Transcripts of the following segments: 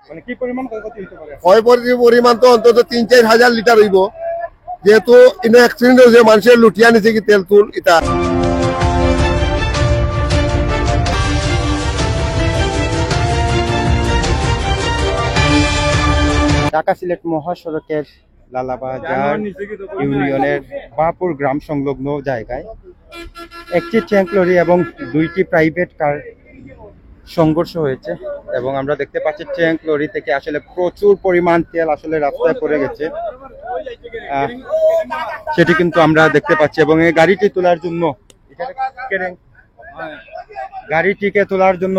মানে কি পরিমাণ ক্ষয়ক্ষতি হতে পারে? ক্ষয়ক্ষতির পরিমাণ তো অন্তত ৩-৪ হাজার লিটার হইব, যেহেতু ইনো অ্যাক্সিডেন্ট হয়েছে, মানুষের লুটিয়া নিছে কি তেল তুল ইটা। ঢাকা সিলেট মহাসড়কের লালাবাজার ইউনিয়নের বাপুর গ্রাম সংলগ্ন জায়গায় একটি ট্যাঙ্ক লরি এবং দুইটি প্রাইভেট কার সংঘর্ষ হয়েছে এবং আমরা দেখতে পাচ্ছি ট্যাঙ্ক লরি থেকে আসলে প্রচুর পরিমাণ তেল আসলে রাস্তায় পড়ে গেছে, সেটি কিন্তু আমরা দেখতে পাচ্ছি। এবং এই গাড়িটি তোলার জন্য গাড়িটিকে তোলার জন্য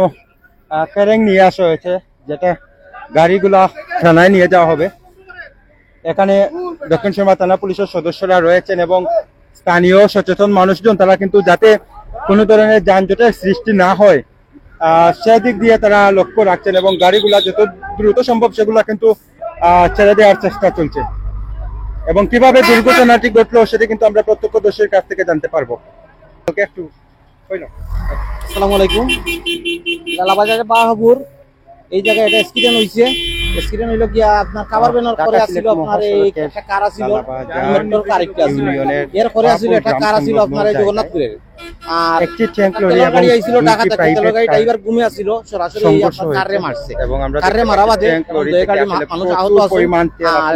ক্যারেং নিয়ে আসা হয়েছে, যেটা গাড়িগুলা থানায় নিয়ে যাওয়া হবে। এখানে দক্ষিণ সুরমা থানা পুলিশের সদস্যরা রয়েছেন এবং স্থানীয় সচেতন মানুষজন, তারা কিন্তু যাতে কোনো ধরনের যানজটের সৃষ্টি না হয় সেদিক দিয়ে তারা লক্ষ্য রাখছেন এবং গাড়িগুলা যত দ্রুত সম্ভব সেগুলা কিন্তু ছেড়ে দেওয়ার চেষ্টা চলছে। এবং কিভাবে দুর্ঘটনাটি ঘটলো সেটি কিন্তু আমরা প্রত্যক্ষদর্শীর কাছ থেকে জানতে পারবো। একটু আসসালামু আলাইকুম। লালাবাজারে বাহাপুর এই জায়গায় এটা অ্যাক্সিডেন্ট হইছে। অ্যাক্সিডেন্ট হইলো কি আপনার খাবার বেনার করে আসছিল, আপনার এই একটা কার আছিল মেট্রোর কার একটা আছিল, এর করে আসছিল একটা কার আছিল আপনার এই জগন্নাথপুরের। আর একটি ট্যাঙ্ক লরি এবং গাড়ি আইছিল ঢাকা থেকে, তেল গাড়ি ড্রাইভার ঘুমিয়ে আছিল, সরাসরি আপনার কারে মারছে এবং আমরা কারে মারা বাদে দুই গাড়ি মানুষ আহত আছে, আর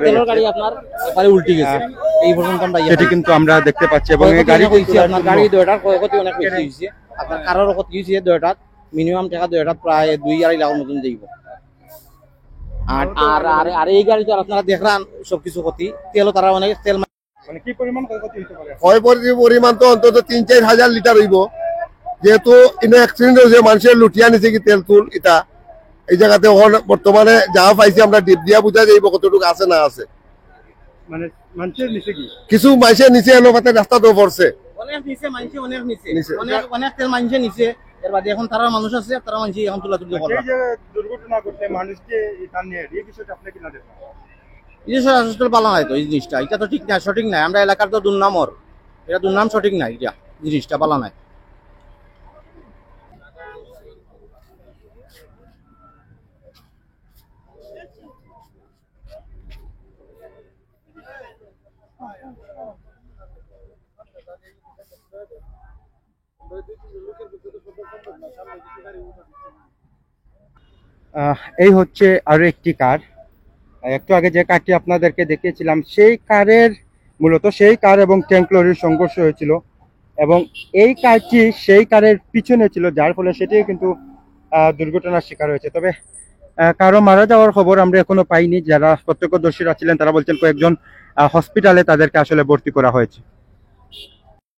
তেল গাড়ি আপনার এবারে উল্টে গেছে। এই পর্যন্ত আমরা সেটি কিন্তু আমরা দেখতে পাচ্ছি। এবং এই গাড়ি হইছে আপনার গাড়ি দুইটার ক্ষয়ক্ষতি অনেক বেশি হইছে। আপনার কারোর ক্ষতি হইছে দুইটার মিনিমাম টাকা দুইটার প্রায় 2-2.5 লাখ মতন যাইব। আর আর আর এই গাড়িতে আপনারা দেখলেন সবকিছু ক্ষতি, তেলও তারা অনেক তেল। মানে কি পরিমাণ ক্ষয়ক্ষতি হতে পারে? ক্ষয়ক্ষতির পরিমাণ তো অন্তত ৩-৪ হাজার লিটার হইব, যেহেতু ইনো অ্যাক্সিডেন্ট হয়েছে, মানুষের লুটিয়া নিছে কি তেল তুল ইটা। এই জায়গাতে বর্তমানে যা পাইছি আমরা ডিপ দিয়া বুঝা যাইব কতটুকু আছে না আছে। মানে মানুষের নিচে কি কিছু মানুষের নিচে এলো পাতে রাস্তা তো পড়ছে, অনেক নিচে মানুষ, অনেক নিচে অনেক তেল মানুষের নিচে। এর বাদে এখন তারা মানুষ আছে, তারা মানুষ এখন তুলা তুলি করে। এই যে দুর্ঘটনা ঘটলে মানুষকে এটা নিয়ে এই বিষয়টা আপনি কি না দেখেন? এই যে আসলে পালা নাই তো এই জিনিসটা, এটা তো ঠিক না, সঠিক নাই। আমরা এলাকার তো দুর্নামর, এটা দুর্নাম সঠিক নাই, এটা জিনিসটা পালা নাই। এই হচ্ছে আরো একটি কার। একটু আগে যে কারটি আপনাদেরকে দেখিয়েছিলাম সেই কারের মূলত সেই কার এবং ট্যাঙ্ক লরির সংঘর্ষ হয়েছিল এবং এই কারটি সেই কারের পিছনে ছিল, যার ফলে সেটিও কিন্তু দুর্ঘটনার শিকার হয়েছে। তবে কারো মারা যাওয়ার খবর আমরা এখনো পাইনি। যারা প্রত্যক্ষদর্শীরা ছিলেন তারা বলছেন কয়েকজন হসপিটালে তাদেরকে আসলে ভর্তি করা হয়েছে।